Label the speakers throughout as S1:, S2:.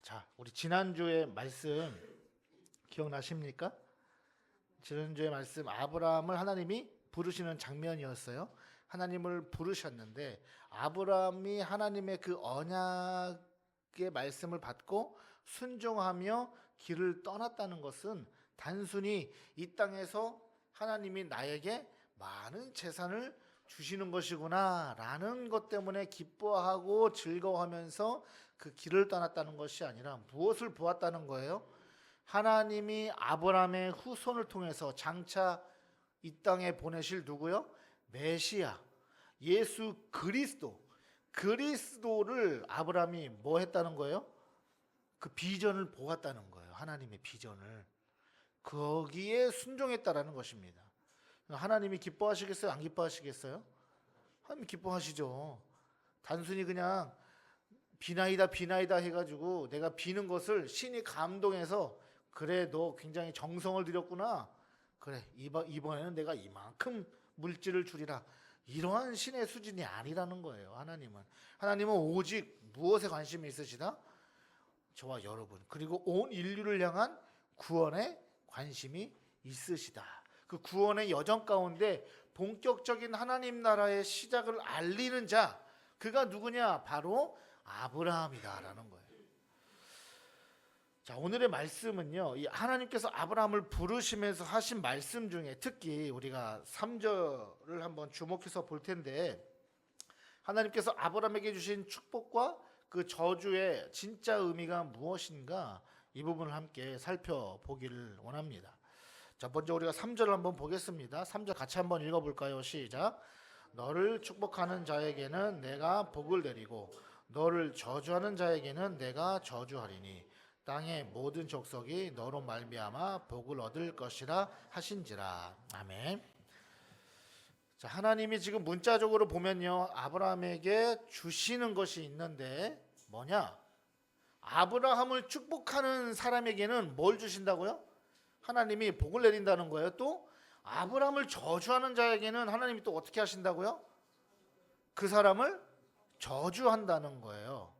S1: 자, 우리 지난주에 말씀 기억나십니까? 지난주에 말씀 아브라함을 하나님이 부르시는 장면이었어요. 하나님을 부르셨는데 아브라함이 하나님의 그 언약의 말씀을 받고 순종하며 길을 떠났다는 것은 단순히 이 땅에서 하나님이 나에게 많은 재산을 주시는 것이구나 라는 것 때문에 기뻐하고 즐거워하면서 그 길을 떠났다는 것이 아니라 무엇을 보았다는 거예요? 하나님이 아브라함의 후손을 통해서 장차 이 땅에 보내실 누구요? 메시아, 예수 그리스도를 아브라함이 뭐 했다는 거예요? 그 비전을 보았다는 거예요. 하나님의 비전을. 거기에 순종했다라는 것입니다. 하나님이 기뻐하시겠어요? 안 기뻐하시겠어요? 하나님 기뻐하시죠. 단순히 그냥 비나이다 해가지고 내가 비는 것을 신이 감동해서 그래 너 굉장히 정성을 들였구나. 그래 이번에는 내가 이만큼 물질을 주리라. 이러한 신의 수준이 아니라는 거예요. 하나님은 오직 무엇에 관심이 있으시다? 저와 여러분 그리고 온 인류를 향한 구원에 관심이 있으시다. 그 구원의 여정 가운데 본격적인 하나님 나라의 시작을 알리는 자, 그가 누구냐? 바로 아브라함이다라는 거예요. 자, 오늘의 말씀은요, 이 하나님께서 아브라함을 부르시면서 하신 말씀 중에 특히 우리가 3절을 한번 주목해서 볼 텐데, 하나님께서 아브라함에게 주신 축복과 그 저주의 진짜 의미가 무엇인가, 이 부분을 함께 살펴보기를 원합니다. 자, 먼저 우리가 3절을 한번 보겠습니다. 3절 같이 한번 읽어볼까요? 시작. 너를 축복하는 자에게는 내가 복을 내리고 너를 저주하는 자에게는 내가 저주하리니 땅의 모든 족속이 너로 말미암아 복을 얻을 것이라 하신지라. 아멘. 자, 하나님이 지금 문자적으로 보면요, 아브라함에게 주시는 것이 있는데 뭐냐? 아브라함을 축복하는 사람에게는 뭘 주신다고요? 하나님이 복을 내린다는 거예요. 또 아브라함을 저주하는 자에게는 하나님이 또 어떻게 하신다고요? 그 사람을 저주한다는 거예요.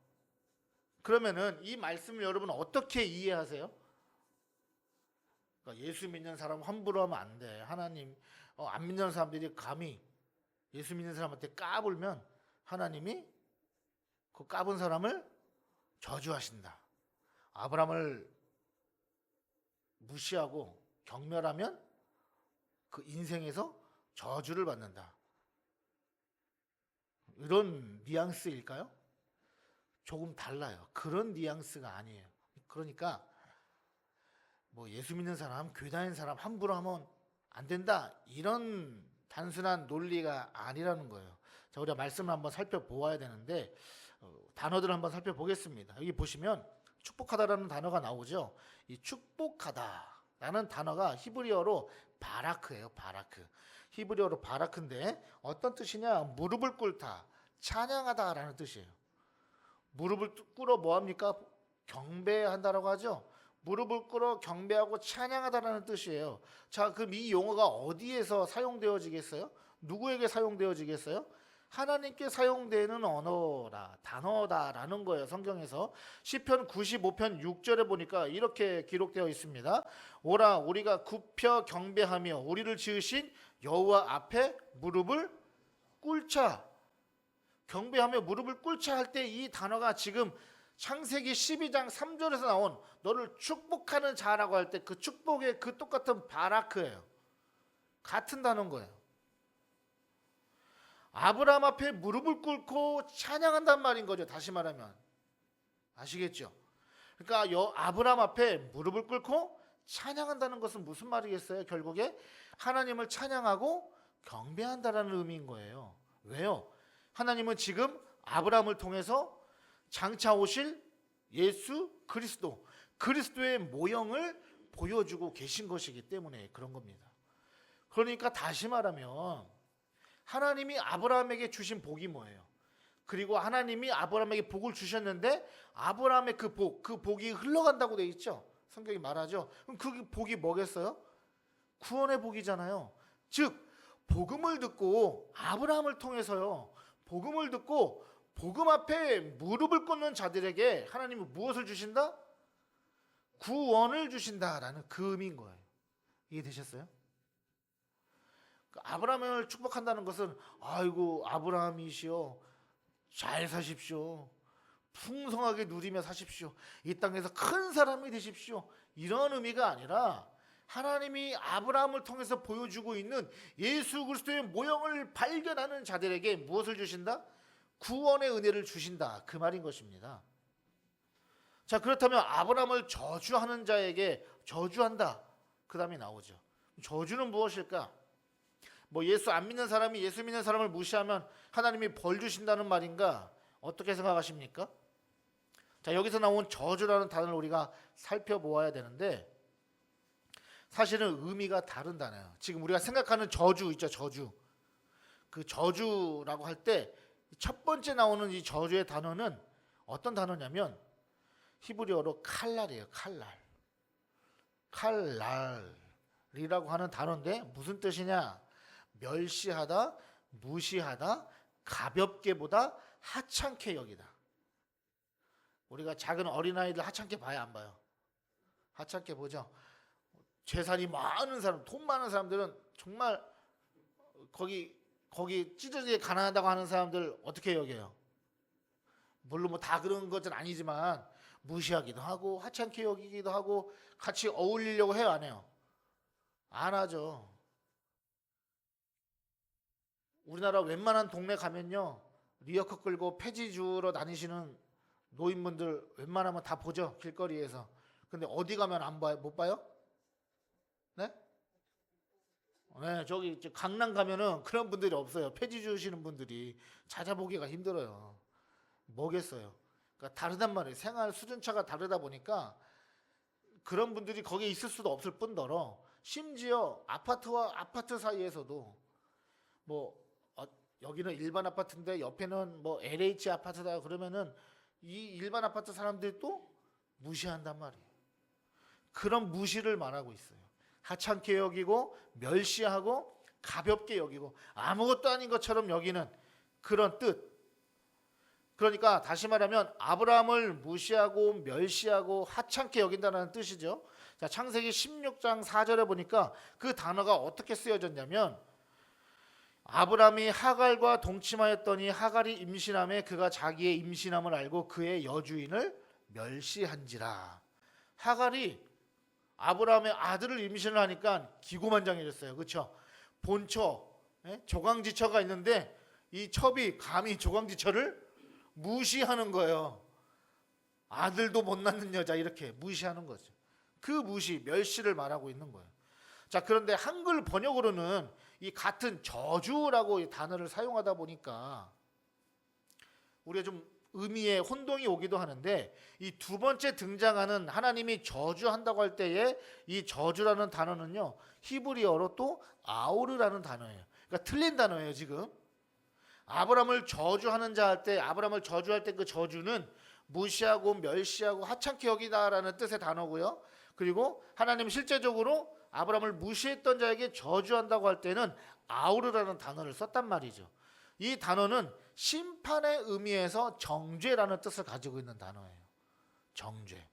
S1: 그러면은 이 말씀을 여러분 어떻게 이해하세요? 그러니까 예수 믿는 사람 함부로 하면 안 돼. 하나님 안 믿는 사람들이 감히 예수 믿는 사람한테 까불면 하나님이 그 까본 사람을 저주하신다. 아브라함을 무시하고 경멸하면 그 인생에서 저주를 받는다. 이런 뉘앙스일까요? 조금 달라요. 그런 뉘앙스가 아니에요. 그러니까 뭐 예수 믿는 사람, 교회 다니는 사람 함부로 하면 안 된다. 이런 단순한 논리가 아니라는 거예요. 자, 우리가 말씀을 한번 살펴보아야 되는데 단어들을 한번 살펴보겠습니다. 여기 보시면 축복하다라는 단어가 나오죠. 이 축복하다라는 단어가 히브리어로 바라크예요. 바라크. 히브리어로 바라크인데 어떤 뜻이냐? 무릎을 꿇다, 찬양하다라는 뜻이에요. 무릎을 꿇어 뭐합니까? 경배한다라고 하죠. 무릎을 꿇어 경배하고 찬양하다라는 뜻이에요. 자, 그럼 이 용어가 어디에서 사용되어지겠어요? 누구에게 사용되어지겠어요? 하나님께 사용되는 단어다라는 거예요. 성경에서 시편 95편 6절에 보니까 이렇게 기록되어 있습니다. 오라 우리가 굽혀 경배하며 우리를 지으신 여호와 앞에 무릎을 꿇자. 경배하며 무릎을 꿇자 할 때 이 단어가 지금 창세기 12장 3절에서 나온 너를 축복하는 자라고 할 때 그 축복의 그 똑같은 바라크예요. 같은 단어인 거예요. 아브라함 앞에 무릎을 꿇고 찬양한단 말인 거죠. 다시 말하면 아시겠죠? 그러니까 아브라함 앞에 무릎을 꿇고 찬양한다는 것은 무슨 말이겠어요? 결국에 하나님을 찬양하고 경배한다라는 의미인 거예요. 왜요? 하나님은 지금 아브라함을 통해서 장차 오실 예수 그리스도의 모형을 보여주고 계신 것이기 때문에 그런 겁니다. 그러니까 다시 말하면 하나님이 아브라함에게 주신 복이 뭐예요? 그리고 하나님이 아브라함에게 복을 주셨는데 아브라함의 그 복이 흘러간다고 되어 있죠. 성경이 말하죠. 그럼 그 복이 뭐겠어요? 구원의 복이잖아요. 즉 복음을 듣고 아브라함을 통해서요. 복음을 듣고 복음 앞에 무릎을 꿇는 자들에게 하나님은 무엇을 주신다? 구원을 주신다라는 그 의미인 거예요. 이해되셨어요? 아브라함을 축복한다는 것은 아이고 아브라함이시여 잘 사십시오. 풍성하게 누리며 사십시오. 이 땅에서 큰 사람이 되십시오. 이런 의미가 아니라 하나님이 아브라함을 통해서 보여주고 있는 예수 그리스도의 모형을 발견하는 자들에게 무엇을 주신다? 구원의 은혜를 주신다. 그 말인 것입니다. 자, 그렇다면 아브라함을 저주하는 자에게 저주한다. 그 다음에 나오죠. 저주는 무엇일까? 뭐 예수 안 믿는 사람이 예수 믿는 사람을 무시하면 하나님이 벌 주신다는 말인가? 어떻게 생각하십니까? 자, 여기서 나온 저주라는 단어를 우리가 살펴보아야 되는데 사실은 의미가 다른 단어예요. 지금 우리가 생각하는 저주 있죠, 저주. 그 저주라고 할 때 첫 번째 나오는 이 저주의 단어는 어떤 단어냐면 히브리어로 칼날이에요. 칼날이라고 하는 단어인데 무슨 뜻이냐? 멸시하다, 무시하다, 가볍게 보다, 하찮게 여기다. 우리가 작은 어린아이들 하찮게 봐야 안 봐요? 하찮게 보죠. 재산이 많은 사람, 돈 많은 사람들은 정말 거기 찢어지게 가난하다고 하는 사람들 어떻게 여겨요? 물론 뭐 다 그런 것은 아니지만 무시하기도 하고 하찮게 여기기도 하고 같이 어울리려고 해요, 안 해요? 안 하죠. 우리나라 웬만한 동네 가면요, 리어커 끌고 폐지 주러 다니시는 노인분들 웬만하면 다 보죠, 길거리에서. 근데 어디 가면 안 봐요? 못 봐요? 네? 네, 저기 강남 가면은 그런 분들이 없어요. 폐지 주시는 분들이 찾아보기가 힘들어요. 뭐겠어요? 그러니까 다르단 말이에요. 생활 수준차가 다르다 보니까 그런 분들이 거기에 있을 수도 없을 뿐더러 심지어 아파트와 아파트 사이에서도 뭐 여기는 일반 아파트인데 옆에는 뭐 LH 아파트다 그러면은 이 일반 아파트 사람들이 또 무시한단 말이에요. 그런 무시를 말하고 있어요. 하찮게 여기고 멸시하고 가볍게 여기고 아무것도 아닌 것처럼 여기는 그런 뜻. 그러니까 다시 말하면 아브라함을 무시하고 멸시하고 하찮게 여긴다는 뜻이죠. 자, 창세기 16장 4절에 보니까 그 단어가 어떻게 쓰여졌냐면 아브라함이 하갈과 동침하였더니 하갈이 임신함에 그가 자기의 임신함을 알고 그의 여주인을 멸시한지라. 하갈이 아브라함의 아들을 임신을 하니까 기고만장해졌어요. 그렇죠? 본처, 조강지처가 있는데 이 첩이 감히 조강지처를 무시하는 거예요. 아들도 못 낳는 여자 이렇게 무시하는 거죠. 그 무시, 멸시를 말하고 있는 거예요. 자, 그런데 한글 번역으로는 이 같은 저주라고 이 단어를 사용하다 보니까 우리가 좀 의미에 혼동이 오기도 하는데 이 두 번째 등장하는 하나님이 저주한다고 할 때에 이 저주라는 단어는요 히브리어로 또 아우르라는 단어예요. 그러니까 틀린 단어예요. 지금 아브라함을 저주하는 자 할 때 아브라함을 저주할 때 그 저주는 무시하고 멸시하고 하찮게 여기다라는 뜻의 단어고요. 그리고 하나님 실제적으로 아브라함을 무시했던 자에게 저주한다고 할 때는 아우르라는 단어를 썼단 말이죠. 이 단어는 심판의 의미에서 정죄라는 뜻을 가지고 있는 단어예요. 정죄.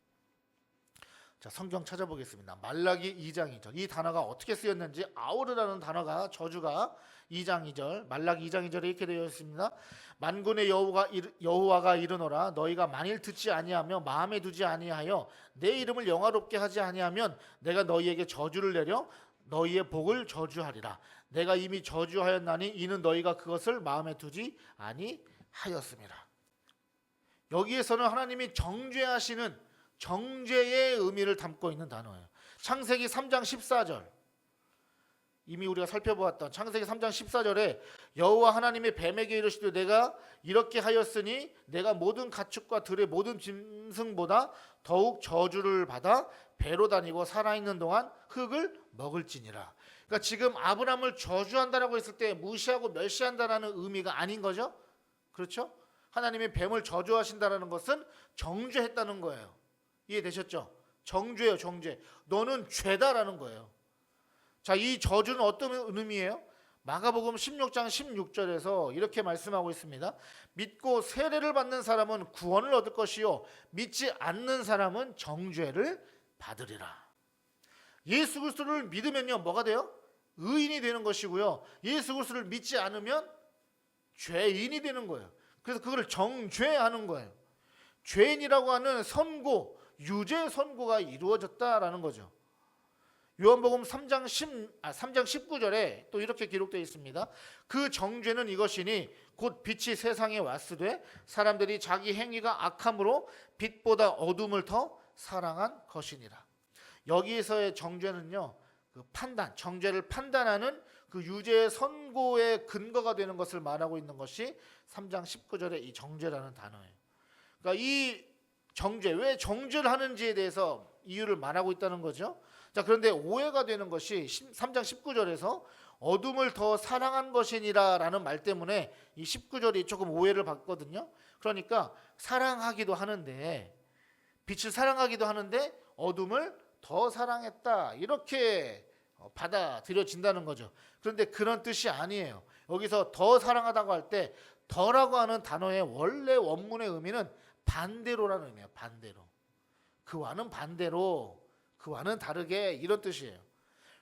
S1: 자, 성경 찾아보겠습니다. 말라기 2장 2절. 이 단어가 어떻게 쓰였는지 아우르라는 단어가 저주가 2장 2절 말라기 2장 2절에 이렇게 되어 있습니다. 만군의 여호와가 이르노라 너희가 만일 듣지 아니하며 마음에 두지 아니하여 내 이름을 영화롭게 하지 아니하면 내가 너희에게 저주를 내려 너희의 복을 저주하리라. 내가 이미 저주하였나니 이는 너희가 그것을 마음에 두지 아니하였음이라. 여기에서는 하나님이 정죄하시는 정죄의 의미를 담고 있는 단어예요. 창세기 3장 14절 이미 우리가 살펴보았던 창세기 3장 14절에 여호와 하나님의 뱀에게 이르시되 내가 이렇게 하였으니 내가 모든 가축과 들의 모든 짐승보다 더욱 저주를 받아 배로 다니고 살아있는 동안 흙을 먹을지니라. 그러니까 지금 아브라함을 저주한다라고 했을 때 무시하고 멸시한다라는 의미가 아닌 거죠. 그렇죠? 하나님이 뱀을 저주하신다라는 것은 정죄했다는 거예요. 이해되셨죠? 정죄예요, 정죄. 너는 죄다라는 거예요. 자, 이 저주는 어떤 의미예요? 마가복음 16장 16절에서 이렇게 말씀하고 있습니다. 믿고 세례를 받는 사람은 구원을 얻을 것이요 믿지 않는 사람은 정죄를 받으리라. 예수 그리스도를 믿으면요 뭐가 돼요? 의인이 되는 것이고요. 예수 그리스도를 믿지 않으면 죄인이 되는 거예요. 그래서 그거를 정죄하는 거예요. 죄인이라고 하는 선고, 유죄 선고가 이루어졌다라는 거죠. 요한복음 3장 19절에 또 이렇게 기록되어 있습니다. 그 정죄는 이것이니 곧 빛이 세상에 왔으되 사람들이 자기 행위가 악함으로 빛보다 어둠을 더 사랑한 것이니라. 여기에서의 정죄는요, 그 판단, 정죄를 판단하는 그 유죄 선고의 근거가 되는 것을 말하고 있는 것이 3장 19절의 이 정죄라는 단어예요. 그러니까 이 정죄, 왜 정죄를 하는지에 대해서 이유를 말하고 있다는 거죠. 자, 그런데 오해가 되는 것이 3장 19절에서 어둠을 더 사랑한 것이니라 라는 말 때문에 이 19절이 조금 오해를 받거든요. 그러니까 사랑하기도 하는데, 빛을 사랑하기도 하는데 어둠을 더 사랑했다, 이렇게 받아들여진다는 거죠. 그런데 그런 뜻이 아니에요. 여기서 더 사랑하다고 할 때 더라고 하는 단어의 원래 원문의 의미는 반대로라는 의미예요. 반대로. 그와는 반대로, 그와는 다르게, 이런 뜻이에요.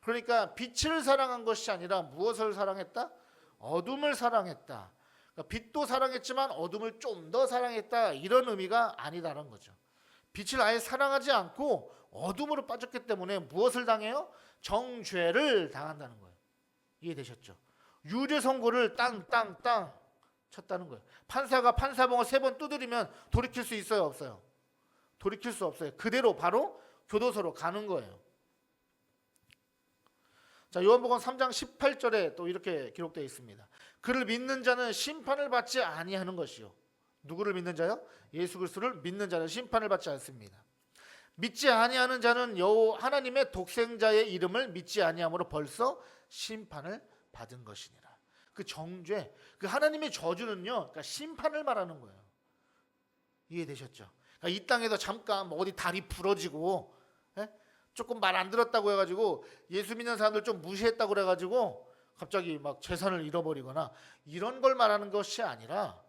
S1: 그러니까 빛을 사랑한 것이 아니라 무엇을 사랑했다? 어둠을 사랑했다. 그러니까 빛도 사랑했지만 어둠을 좀 더 사랑했다, 이런 의미가 아니다라는 거죠. 빛을 아예 사랑하지 않고 어둠으로 빠졌기 때문에 무엇을 당해요? 정죄를 당한다는 거예요. 이해되셨죠? 유죄 선고를 땅땅땅 쳤다는 거예요. 판사가 판사봉을 3번 두드리면 돌이킬 수 있어요, 없어요? 돌이킬 수 없어요. 그대로 바로 교도소로 가는 거예요. 자, 요한복음 3장 18절에 또 이렇게 기록되어 있습니다. 그를 믿는 자는 심판을 받지 아니하는 것이요. 누구를 믿는 자요? 예수 그리스도를 믿는 자는 심판을 받지 않습니다. 믿지 아니하는 자는 여호와 하나님의 독생자의 이름을 믿지 아니함으로 벌써 심판을 받은 것이니라. 그 정죄, 그 하나님의 저주는요, 그러니까 심판을 말하는 거예요. 이해되셨죠? 그러니까 이 땅에서 잠깐 뭐 어디 다리 부러지고, 조금 말 안 들었다고 해가지고 예수 믿는 사람들 좀 무시했다고 그래가지고 갑자기 막 재산을 잃어버리거나 이런 걸 말하는 것이 아니라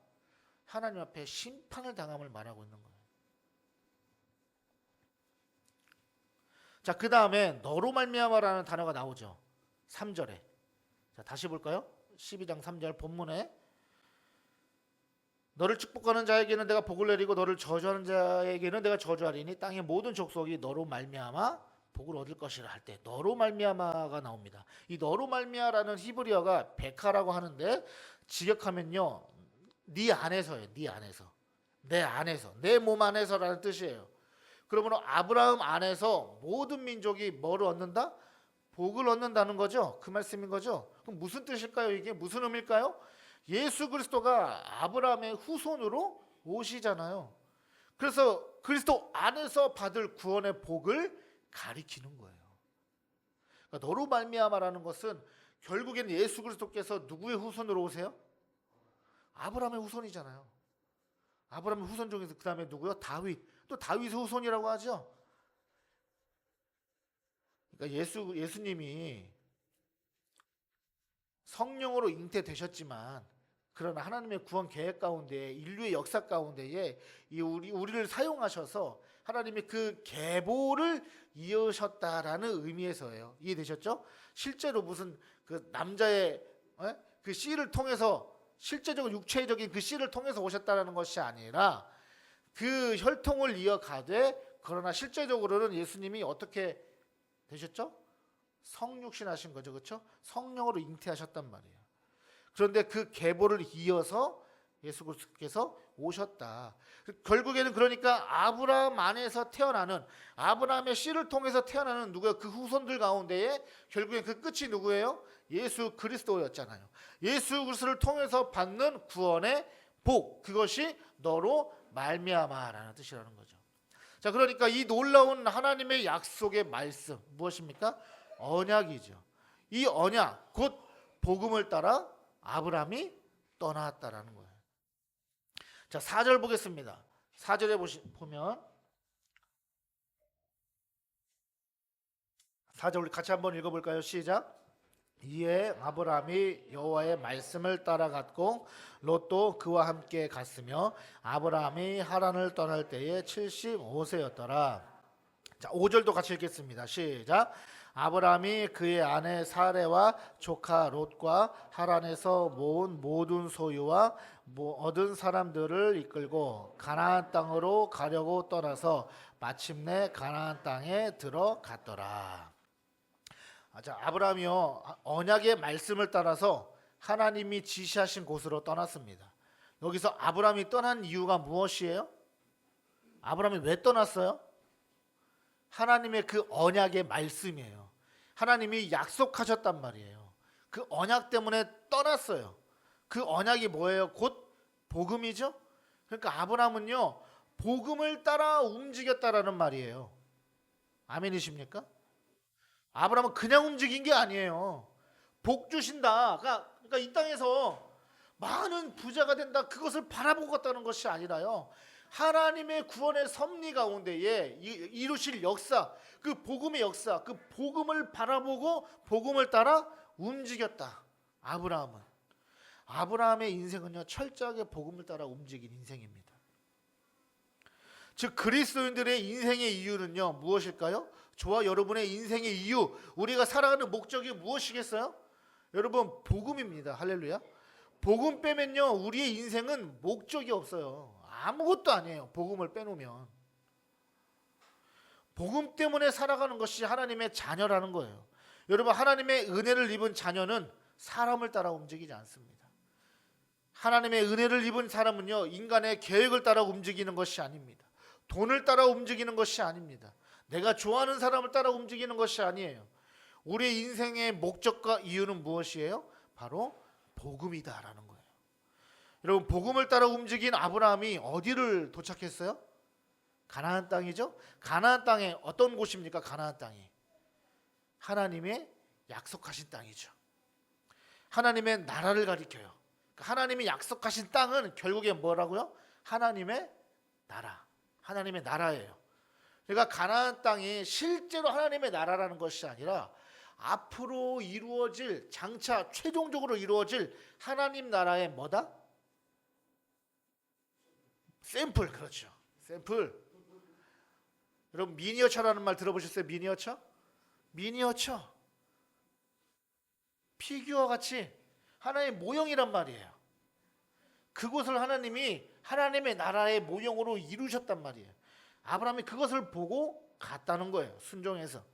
S1: 하나님 앞에 심판을 당함을 말하고 있는 거예요. 자, 그 다음에 너로 말미암아라는 단어가 나오죠. 3절에. 자, 다시 볼까요? 12장 3절 본문에 너를 축복하는 자에게는 내가 복을 내리고 너를 저주하는 자에게는 내가 저주하리니 땅의 모든 족속이 너로 말미암아 복을 얻을 것이라 할 때 너로 말미암아가 나옵니다. 이 너로 말미암아라는 히브리어가 베카라고 하는데 직역하면요, 네 안에서예요. 네 안에서, 내 안에서, 내 몸 안에서라는 뜻이에요. 그러므로 아브라함 안에서 모든 민족이 뭐를 얻는다? 복을 얻는다는 거죠. 그 말씀인 거죠. 그럼 무슨 뜻일까요? 이게 무슨 의미일까요? 예수 그리스도가 아브라함의 후손으로 오시잖아요. 그래서 그리스도 안에서 받을 구원의 복을 가리키는 거예요. 그러니까 너로 말미암아라는 것은 결국에는 예수 그리스도께서 누구의 후손으로 오세요? 아브라함의 후손이잖아요. 아브라함의 후손 중에서 그 다음에 누구요? 다윗. 또 다윗의 후손이라고 하죠. 그러니까 예수님이 성령으로 잉태되셨지만 그러나 하나님의 구원 계획 가운데, 인류의 역사 가운데에 우리를 사용하셔서 하나님이 그 계보를 이으셨다라는 의미에서예요. 이해되셨죠? 실제로 무슨 그 남자의 그 씨를 통해서, 실제적으로 육체적인 그 씨를 통해서 오셨다라는 것이 아니라 그 혈통을 이어가되, 그러나 실제적으로는 예수님이 어떻게 되셨죠? 성육신 하신 거죠. 그렇죠? 성령으로 잉태하셨단 말이에요. 그런데 그 계보를 이어서 예수 그리스도께서 오셨다. 결국에는 그러니까 아브라함 안에서 태어나는, 아브라함의 씨를 통해서 태어나는 누구예요? 그 후손들 가운데에 결국엔 그 끝이 누구예요? 예수 그리스도였잖아요. 예수 그리스도를 통해서 받는 구원의 복, 그것이 너로 말미암아라는 뜻이라는 거죠. 자, 그러니까 이 놀라운 하나님의 약속의 말씀 무엇입니까? 언약이죠. 이 언약, 곧 복음을 따라 아브라함이 떠났다라는 거예요. 자, 4절 보겠습니다. 4절에 보면 4절 우리 같이 한번 읽어볼까요? 시작. 이에 아브라함이 여호와의 말씀을 따라갔고 롯도 그와 함께 갔으며 아브라함이 하란을 떠날 때에 75세였더라. 자, 5절도 같이 읽겠습니다. 시작. 아브라함이 그의 아내 사레와 조카 롯과 하란에서 모은 모든 소유와 얻은 사람들을 이끌고 가나안 땅으로 가려고 떠나서 마침내 가나안 땅에 들어갔더라. 자, 아브라함이요 언약의 말씀을 따라서 하나님이 지시하신 곳으로 떠났습니다. 여기서 아브라함이 떠난 이유가 무엇이에요? 아브라함이 왜 떠났어요? 하나님의 그 언약의 말씀이에요. 하나님이 약속하셨단 말이에요. 그 언약 때문에 떠났어요. 그 언약이 뭐예요? 곧 복음이죠. 그러니까 아브라함은요 복음을 따라 움직였다라는 말이에요. 아멘이십니까? 아브라함은 그냥 움직인 게 아니에요. 복 주신다. 그러니까 이 땅에서 많은 부자가 된다. 그것을 바라보고 갔다는 것이 아니라요. 하나님의 구원의 섭리 가운데에 이루실 역사, 그 복음의 역사, 그 복음을 바라보고 복음을 따라 움직였다. 아브라함의 인생은요 철저하게 복음을 따라 움직인 인생입니다. 즉 그리스도인들의 인생의 이유는요 무엇일까요? 저와 여러분의 인생의 이유, 우리가 살아가는 목적이 무엇이겠어요? 여러분 복음입니다. 할렐루야. 복음 빼면요 우리의 인생은 목적이 없어요. 아무것도 아니에요. 복음을 빼놓으면. 복음 때문에 살아가는 것이 하나님의 자녀라는 거예요. 여러분 하나님의 은혜를 입은 자녀는 사람을 따라 움직이지 않습니다. 하나님의 은혜를 입은 사람은요 인간의 계획을 따라 움직이는 것이 아닙니다. 돈을 따라 움직이는 것이 아닙니다. 내가 좋아하는 사람을 따라 움직이는 것이 아니에요. 우리의 인생의 목적과 이유는 무엇이에요? 바로 복음이다라는 거예요. 여러분 복음을 따라 움직인 아브라함이 어디를 도착했어요? 가나안 땅이죠. 가나안 땅에 어떤 곳입니까? 가나안 땅이 하나님의 약속하신 땅이죠. 하나님의 나라를 가리켜요. 하나님이 약속하신 땅은 결국에 뭐라고요? 하나님의 나라, 하나님의 나라예요. 그러니까 가나안 땅이 실제로 하나님의 나라라는 것이 아니라 앞으로 이루어질, 장차 최종적으로 이루어질 하나님 나라의 뭐다? 샘플. 그렇죠. 샘플. 여러분 미니어처라는 말 들어보셨어요? 미니어처. 피규어 같이 하나의 모형이란 말이에요. 그곳을 하나님이 하나님의 나라의 모형으로 이루셨단 말이에요. 아브라함이 그것을 보고 갔다는 거예요. 순종해서.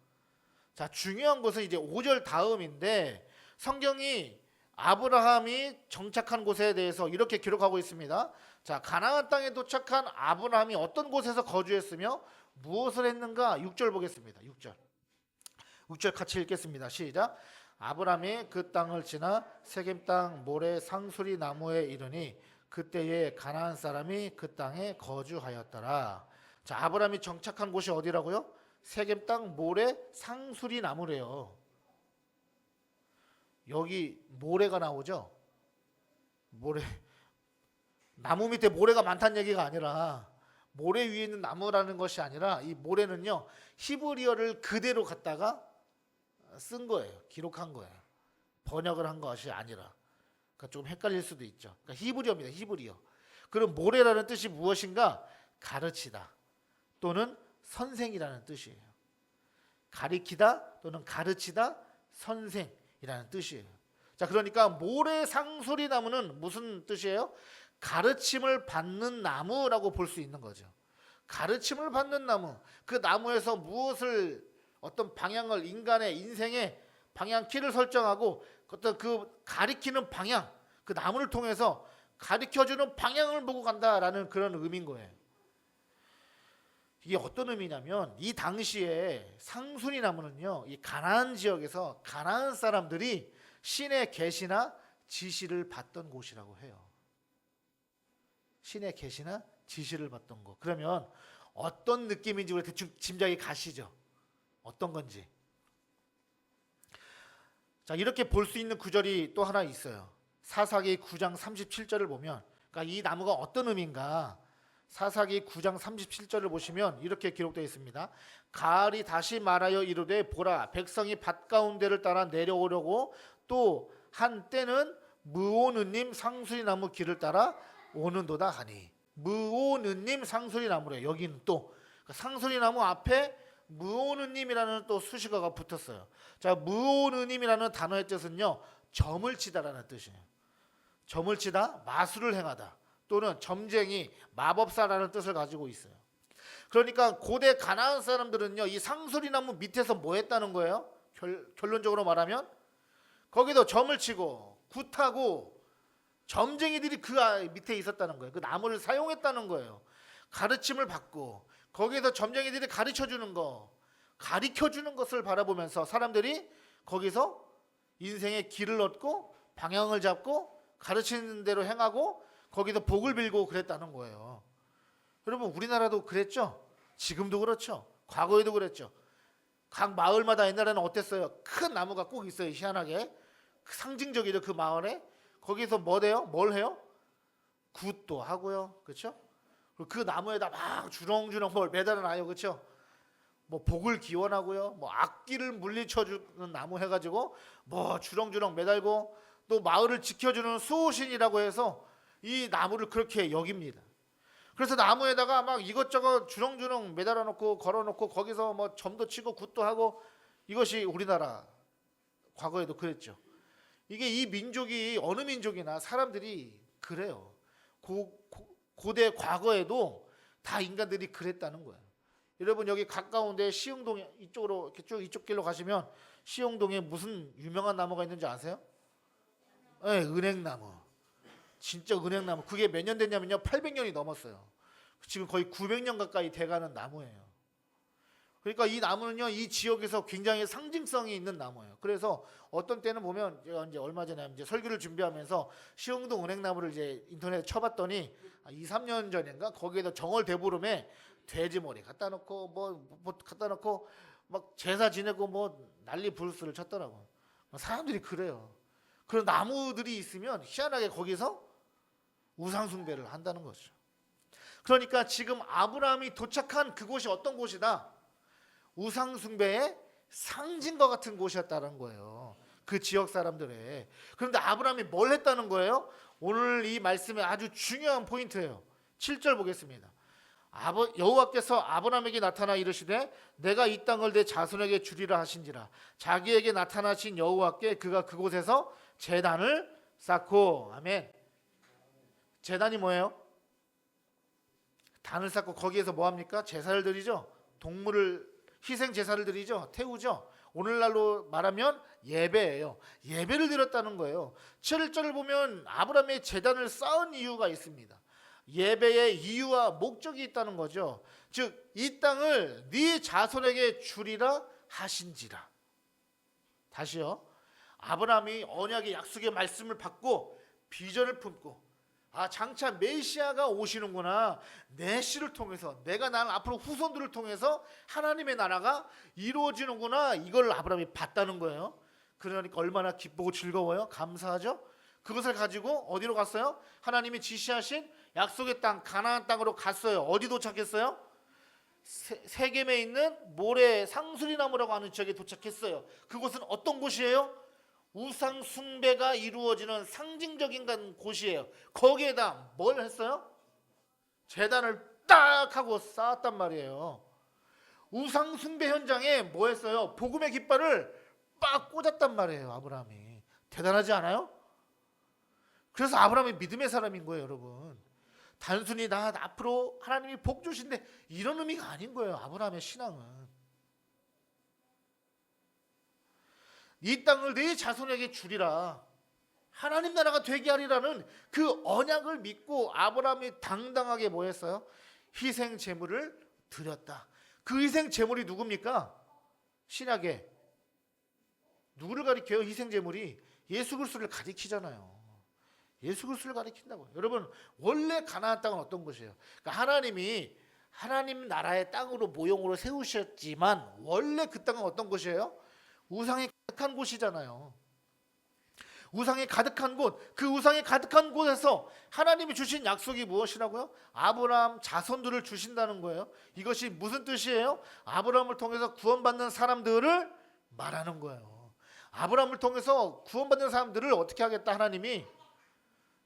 S1: 자, 중요한 것은 이제 5절 다음인데 성경이 아브라함이 정착한 곳에 대해서 이렇게 기록하고 있습니다. 자, 가나안 땅에 도착한 아브라함이 어떤 곳에서 거주했으며 무엇을 했는가? 6절 보겠습니다. 6절 같이 읽겠습니다. 시작. 아브라함이 그 땅을 지나 세겜 땅 모래 상수리 나무에 이르니 그때에 가나안 사람이 그 땅에 거주하였더라. 자, 아브라함이 정착한 곳이 어디라고요? 세겜 땅 모래 상수리 나무래요. 여기 모래가 나오죠? 모래. 나무 밑에 모래가 많다는 얘기가 아니라 모래 위에 있는 나무라는 것이 아니라 이 모래는요 히브리어를 그대로 갖다가 쓴 거예요. 기록한 거예요. 번역을 한 것이 아니라. 그러니까 좀 헷갈릴 수도 있죠. 그러니까 히브리어입니다. 히브리어. 그럼 모래라는 뜻이 무엇인가? 가르치다 또는 선생이라는 뜻이에요. 가리키다 또는 가르치다, 선생이라는 뜻이에요. 자, 그러니까 모래 상수리 나무는 무슨 뜻이에요? 가르침을 받는 나무라고 볼 수 있는 거죠. 가르침을 받는 나무. 그 나무에서 무엇을 어떤 방향을 인간의 인생의 방향키를 설정하고 어떤 그 가리키는 방향, 그 나무를 통해서 가리켜주는 방향을 보고 간다라는 그런 의미인 거예요. 이게 어떤 의미냐면 이 당시에 상수리 나무는요, 이 가나안 지역에서 가나안 사람들이 신의 계시나 지시를 받던 곳이라고 해요. 신의 계시나 지시를 받던 곳. 그러면 어떤 느낌인지 우리 대충 짐작이 가시죠? 어떤 건지. 자, 이렇게 볼 수 있는 구절이 또 하나 있어요. 사사기 9장 37절을 보면, 그러니까 이 나무가 어떤 의미인가? 사사기 9장 37절을 보시면 이렇게 기록되어 있습니다. 가을이 다시 말하여 이르되 보라 백성이 밭 가운데를 따라 내려오려고 또 한때는 무오느님 상수리나무 길을 따라 오는도다 하니. 무오느님 상수리나무래. 여기는 또 상수리나무 앞에 무오느님이라는 또 수식어가 붙었어요. 자, 무오느님이라는 단어의 뜻은요, 점을 치다라는 뜻이에요. 점을 치다, 마술을 행하다, 또는 점쟁이, 마법사라는 뜻을 가지고 있어요. 그러니까 고대 가나안 사람들은요, 이 상수리나무 밑에서 뭐 했다는 거예요? 결론적으로 말하면 거기도 점을 치고 굿하고 점쟁이들이 그 밑에 있었다는 거예요. 그 나무를 사용했다는 거예요. 가르침을 받고 거기에서 점쟁이들이 가르쳐주는 거, 가르쳐주는 것을 바라보면서 사람들이 거기서 인생의 길을 얻고 방향을 잡고 가르치는 대로 행하고 거기서 복을 빌고 그랬다는 거예요. 여러분, 우리나라도 그랬죠? 지금도 그렇죠? 과거에도 그랬죠? 각 마을마다 옛날에는 어땠어요? 큰 나무가 꼭 있어요. 희한하게 상징적이죠. 그 마을에 거기서 뭐 돼요? 뭘 해요? 굿도 하고요, 그렇죠? 그 나무에다 막 주렁주렁 뭘 매달아놔요, 그렇죠? 뭐 복을 기원하고요, 뭐 악기를 물리쳐주는 나무 해가지고 뭐 주렁주렁 매달고, 또 마을을 지켜주는 수호신이라고 해서 이 나무를 그렇게 여깁니다. 그래서 나무에다가 막 이것저것 주렁주렁 매달아 놓고 걸어놓고 거기서 뭐 점도 치고 굿도 하고, 이것이 우리나라 과거에도 그랬죠. 이게 이 민족이 어느 민족이나 사람들이 그래요. 고대 과거에도 다 인간들이 그랬다는 거예요. 여러분, 여기 가까운데 시흥동 이쪽으로 이렇게 쭉 이쪽 길로 가시면 시흥동에 무슨 유명한 나무가 있는지 아세요? 네, 은행나무. 진짜 은행나무. 그게 몇 년 됐냐면요, 800년이 넘었어요. 지금 거의 900년 가까이 돼가는 나무예요. 그러니까 이 나무는요, 이 지역에서 굉장히 상징성이 있는 나무예요. 그래서 어떤 때는 보면, 제가 이제 얼마 전에 이제 설교를 준비하면서 시흥동 은행나무를 이제 인터넷에 쳐봤더니 2, 3년 전인가 거기에다 정월대보름에 돼지 머리 갖다 놓고 뭐 갖다 놓고 막 제사 지내고 뭐 난리 부르스를 쳤더라고. 사람들이 그래요. 그런 나무들이 있으면 희한하게 거기서 우상숭배를 한다는 거죠. 그러니까 지금 아브라함이 도착한 그곳이 어떤 곳이다? 우상숭배의 상징과 같은 곳이었다는 거예요. 그 지역 사람들의. 그런데 아브라함이 뭘 했다는 거예요? 오늘 이 말씀의 아주 중요한 포인트예요. 7절 보겠습니다. 여호와께서 아브라함에게 나타나 이르시되 내가 이 땅을 내 자손에게 주리라 하신지라. 자기에게 나타나신 여호와께 그가 그곳에서 제단을 쌓고. 아멘. 제단이 뭐예요? 단을 쌓고 거기에서 뭐합니까? 제사를 드리죠. 동물을 희생 제사를 드리죠. 태우죠. 오늘날로 말하면 예배예요. 예배를 드렸다는 거예요. 7절을 보면 아브라함의 제단을 쌓은 이유가 있습니다. 예배의 이유와 목적이 있다는 거죠. 즉 이 땅을 네 자손에게 주리라 하신지라. 다시요. 아브라함이 언약의 약속의 말씀을 받고 비전을 품고, 장차 메시아가 오시는구나, 내 씨를 통해서, 내가 나는 앞으로 후손들을 통해서 하나님의 나라가 이루어지는구나, 이걸 아브라함이 봤다는 거예요. 그러니까 얼마나 기쁘고 즐거워요. 감사하죠. 그것을 가지고 어디로 갔어요? 하나님이 지시하신 약속의 땅 가나안 땅으로 갔어요. 어디 도착했어요? 세겜에 있는 모래 상수리나무라고 하는 지역에 도착했어요. 그곳은 어떤 곳이에요? 우상 숭배가 이루어지는 상징적인 곳이에요. 거기에다 뭘 했어요? 제단을 딱 하고 쌓았단 말이에요. 우상 숭배 현장에 뭐 했어요? 복음의 깃발을 빡 꽂았단 말이에요. 아브라함이. 대단하지 않아요? 그래서 아브라함이 믿음의 사람인 거예요, 여러분. 단순히 나 앞으로 하나님이 복 주신데 이런 의미가 아닌 거예요. 아브라함의 신앙은. 이 땅을 네 자손에게 주리라, 하나님 나라가 되게 하리라는 그 언약을 믿고 아브라함이 당당하게 뭐 했어요? 희생 제물을 드렸다. 그 희생 제물이 누굽니까? 신약에 누구를 가리켜요? 희생 제물이 예수 그리스도를 가리키잖아요. 예수 그리스도를 가리킨다고. 여러분, 원래 가나안 땅은 어떤 곳이에요? 그러니까 하나님이 하나님 나라의 땅으로 모형으로 세우셨지만 원래 그 땅은 어떤 곳이에요? 우상이 가득한 곳이잖아요. 우상이 가득한 곳, 그 우상이 가득한 곳에서 하나님이 주신 약속이 무엇이라고요? 아브라함 자손들을 주신다는 거예요. 이것이 무슨 뜻이에요? 아브라함을 통해서 구원받는 사람들을 말하는 거예요. 아브라함을 통해서 구원받는 사람들을 어떻게 하겠다? 하나님이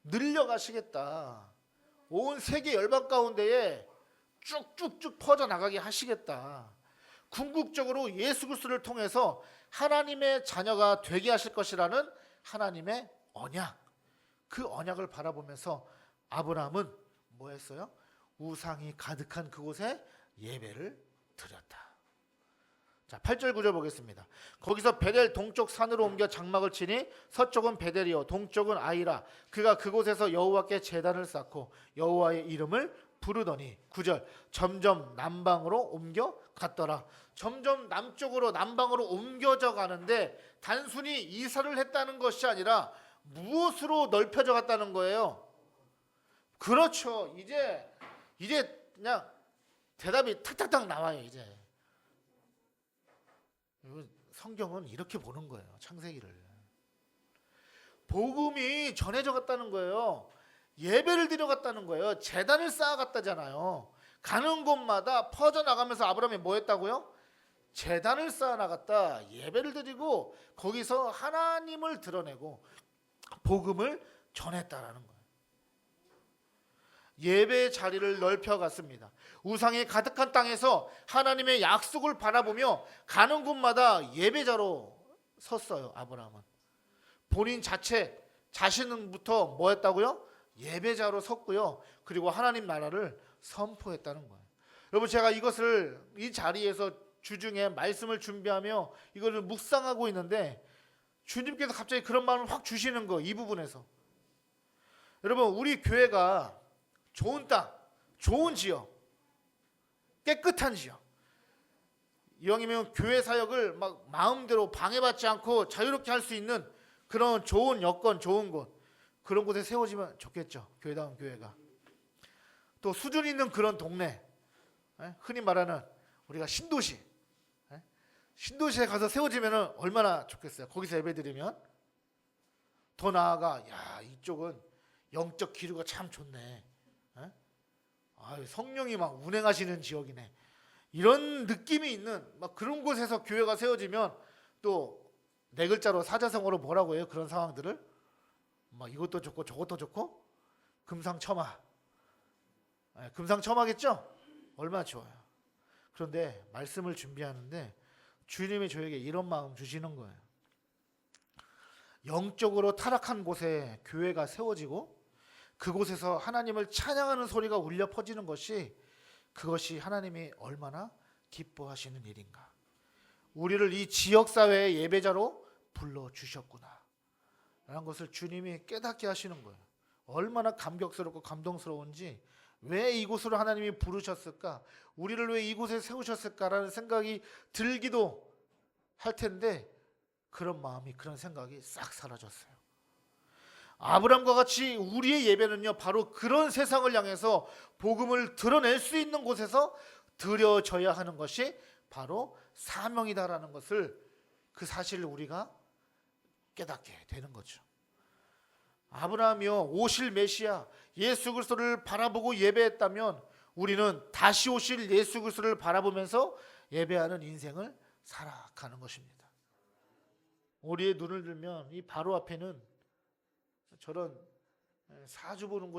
S1: 늘려가시겠다. 온 세계 열방 가운데에 쭉쭉쭉 퍼져나가게 하시겠다. 궁극적으로 예수 그리스도를 통해서 하나님의 자녀가 되게 하실 것이라는 하나님의 언약, 그 언약을 바라보면서 아브라함은 뭐 했어요? 우상이 가득한 그곳에 예배를 드렸다. 자, 8절 9절 보겠습니다. 거기서 베델 동쪽 산으로 옮겨 장막을 치니 서쪽은 베델이요 동쪽은 아이라. 그가 그곳에서 여호와께 제단을 쌓고 여호와의 이름을 부르더니 9절 점점 남방으로 옮겨 갔더라. 점점 남쪽으로 남방으로 옮겨져 가는데 단순히 이사를 했다는 것이 아니라 무엇으로 넓혀져 갔다는 거예요? 그렇죠. 이제 그냥 대답이 탁탁탁 나와요. 이제 성경은 이렇게 보는 거예요. 창세기를 복음이 전해져 갔다는 거예요. 예배를 드려갔다는 거예요. 제단을 쌓아갔다잖아요. 가는 곳마다 퍼져나가면서 아브라함이 뭐 했다고요? 제단을 쌓아나갔다. 예배를 드리고 거기서 하나님을 드러내고 복음을 전했다라는 거예요. 예배의 자리를 넓혀갔습니다. 우상이 가득한 땅에서 하나님의 약속을 바라보며 가는 곳마다 예배자로 섰어요. 아브라함은 본인 자신부터 뭐 했다고요? 예배자로 섰고요. 그리고 하나님 나라를 선포했다는 거예요. 여러분, 제가 이것을 이 자리에서 주중에 말씀을 준비하며 이거를 묵상하고 있는데 주님께서 갑자기 그런 마음을 확 주시는 거, 이 부분에서. 여러분, 우리 교회가 좋은 땅, 좋은 지역, 깨끗한 지역, 이왕이면 교회 사역을 막 마음대로 방해받지 않고 자유롭게 할 수 있는 그런 좋은 여건, 좋은 곳, 그런 곳에 세워지면 좋겠죠. 교회다운 교회가. 또 수준 있는 그런 동네, 흔히 말하는 우리가 신도시, 신도시에 가서 세워지면 얼마나 좋겠어요. 거기서 예배드리면. 더 나아가, 야, 이쪽은 영적 기류가 참 좋네, 성령이 막 운행하시는 지역이네, 이런 느낌이 있는 막 그런 곳에서 교회가 세워지면 또 네 글자로 사자성어로 뭐라고 해요? 그런 상황들을 막 이것도 좋고 저것도 좋고 금상첨화. 금상첨화겠죠? 얼마나 좋아요. 그런데 말씀을 준비하는데 주님이 저에게 이런 마음 주시는 거예요. 영적으로 타락한 곳에 교회가 세워지고 그곳에서 하나님을 찬양하는 소리가 울려 퍼지는 것이, 그것이 하나님이 얼마나 기뻐하시는 일인가. 우리를 이 지역사회의 예배자로 불러주셨구나 라는 것을 주님이 깨닫게 하시는 거예요. 얼마나 감격스럽고 감동스러운지, 왜 이곳으로 하나님이 부르셨을까, 우리를 왜 이곳에 세우셨을까라는 생각이 들기도 할 텐데 그런 마음이, 그런 생각이 싹 사라졌어요. 아브라함과 같이 우리의 예배는요, 바로 그런 세상을 향해서 복음을 드러낼 수 있는 곳에서 드려져야 하는 것이 바로 사명이다라는 것을, 그 사실을 우리가 깨닫게 되는 거죠. 아브라함이요, 오실 메시아 예수 그리스도를 바라보고 예배했다면 우리는 다시 오실 예수 그리스도를 바라보면서 예배하는 인생을 살아가는 것입니다. 우리의 눈을 들면 이 바로 앞에는 저런 사주 보는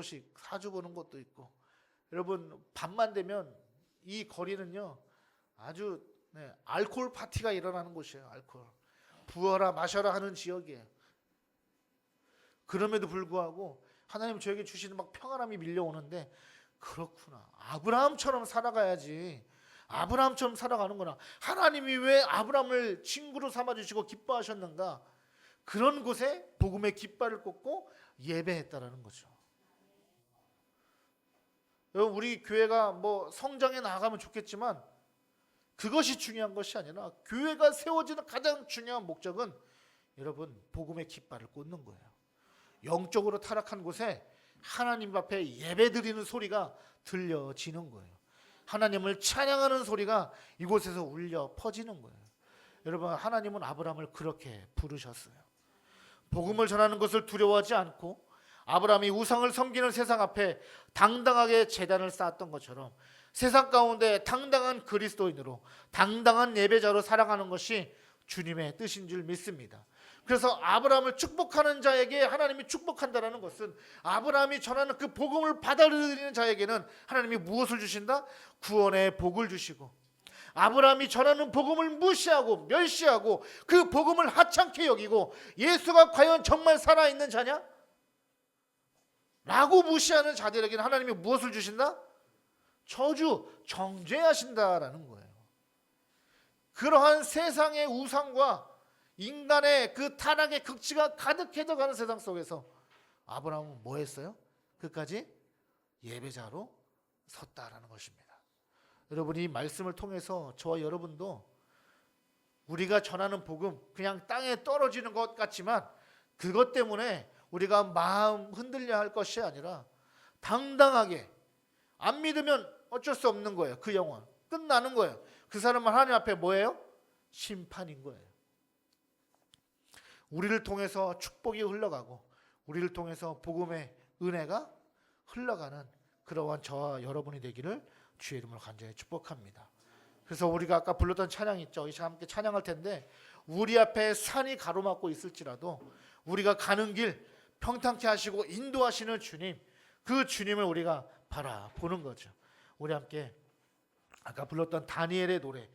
S1: 곳도 있고, 여러분, 밤만 되면 이 거리는요 아주 알코올 파티가 일어나는 곳이에요. 알코올 부어라 마셔라 하는 지역이에요. 그럼에도 불구하고 하나님 저에게 주시는 막 평안함이 밀려오는데, 그렇구나, 아브라함처럼 살아가야지, 아브라함처럼 살아가는구나, 하나님이 왜 아브라함을 친구로 삼아주시고 기뻐하셨는가, 그런 곳에 복음의 깃발을 꽂고 예배했다라는 거죠. 여러분, 우리 교회가 뭐 성장해 나가면 좋겠지만 그것이 중요한 것이 아니라 교회가 세워지는 가장 중요한 목적은 여러분 복음의 깃발을 꽂는 거예요. 영적으로 타락한 곳에 하나님 앞에 예배드리는 소리가 들려지는 거예요. 하나님을 찬양하는 소리가 이곳에서 울려 퍼지는 거예요. 여러분, 하나님은 아브라함을 그렇게 부르셨어요. 복음을 전하는 것을 두려워하지 않고 아브라함이 우상을 섬기는 세상 앞에 당당하게 제단을 쌓았던 것처럼 세상 가운데 당당한 그리스도인으로 당당한 예배자로 살아가는 것이 주님의 뜻인 줄 믿습니다. 그래서 아브라함을 축복하는 자에게 하나님이 축복한다는 것은 아브라함이 전하는 그 복음을 받아들이는 자에게는 하나님이 무엇을 주신다? 구원의 복을 주시고, 아브라함이 전하는 복음을 무시하고 멸시하고 그 복음을 하찮게 여기고 예수가 과연 정말 살아있는 자냐? 라고 무시하는 자들에게는 하나님이 무엇을 주신다? 저주, 정죄하신다라는 거예요. 그러한 세상의 우상과 인간의 그 타락의 극치가 가득해져 가는 세상 속에서 아브라함은 뭐 했어요? 끝까지 예배자로 섰다라는 것입니다. 여러분이 이 말씀을 통해서 저와 여러분도 우리가 전하는 복음 그냥 땅에 떨어지는 것 같지만 그것 때문에 우리가 마음 흔들려 할 것이 아니라 당당하게, 안 믿으면 어쩔 수 없는 거예요. 그 영혼 끝나는 거예요. 그 사람은 하나님 앞에 뭐예요? 심판인 거예요. 우리를 통해서 축복이 흘러가고 우리를 통해서 복음의 은혜가 흘러가는 그러한 저와 여러분이 되기를 주의 이름으로 간절히 축복합니다. 그래서 우리가 아까 불렀던 찬양 있죠. 이 시간 함께 찬양할 텐데, 우리 앞에 산이 가로막고 있을지라도 우리가 가는 길 평탄케 하시고 인도하시는 주님, 그 주님을 우리가 바라보는 거죠. 우리 함께 아까 불렀던 다니엘의 노래